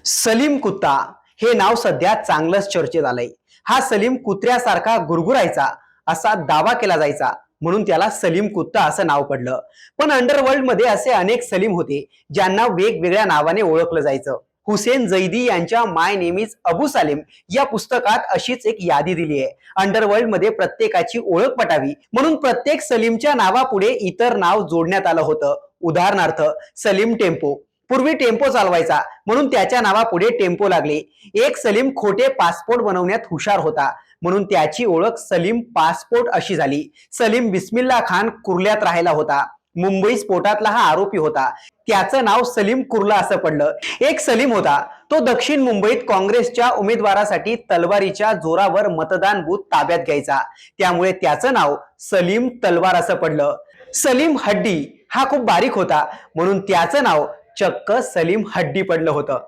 सलीम कुत्ता हे नाव सध्या चांगलंच चर्चेत आलंय। हा सलीम कुत्र्यासारखा गुरगुरायचा असा दावा केला जायचा, म्हणून त्याला सलीम कुत्ता असं नाव पडलं। पण अंडरवर्ल्ड मध्ये असे अनेक सलीम होते ज्यांना वेगवेगळ्या नावाने ओळखलं जायचं। हुसेन जैदी यांच्या माय नेम इज अबू सालेम या पुस्तकात अशीच एक यादी दिली आहे। अंडरवर्ल्ड मध्ये प्रत्येकाची ओळख पटावी म्हणून प्रत्येक सलीमच्या नावापुढे इतर नाव जोडण्यात आलं होतं। उदाहरणार्थ सलीम टेम्पो, पूर्वी टेम्पो चालवायचा म्हणून त्याच्या नावापुढे टेम्पो लागले। एक सलीम खोटे पासपोर्ट बनवण्यात हुशार होता म्हणून त्याची ओळख सलीम पासपोर्ट अशी झाली। सलीम बिस्मिल्ला खान कुर्ल्यात राहिला होता। मुंबई स्फोटातला हा आरोपी होता, त्याचं नाव सलीम कुर्ला असं पडलं। एक सलीम होता, तो दक्षिण मुंबईत काँग्रेसच्या उमेदवारासाठी तलवारीच्या जोरावर मतदान बूथ ताब्यात घ्यायचा, त्यामुळे त्याचं नाव सलीम तलवार असं पडलं। सलीम हड्डी हा खूप बारीक होता म्हणून त्याचं नाव चक्क सलीम हड्डी पडलं होतं।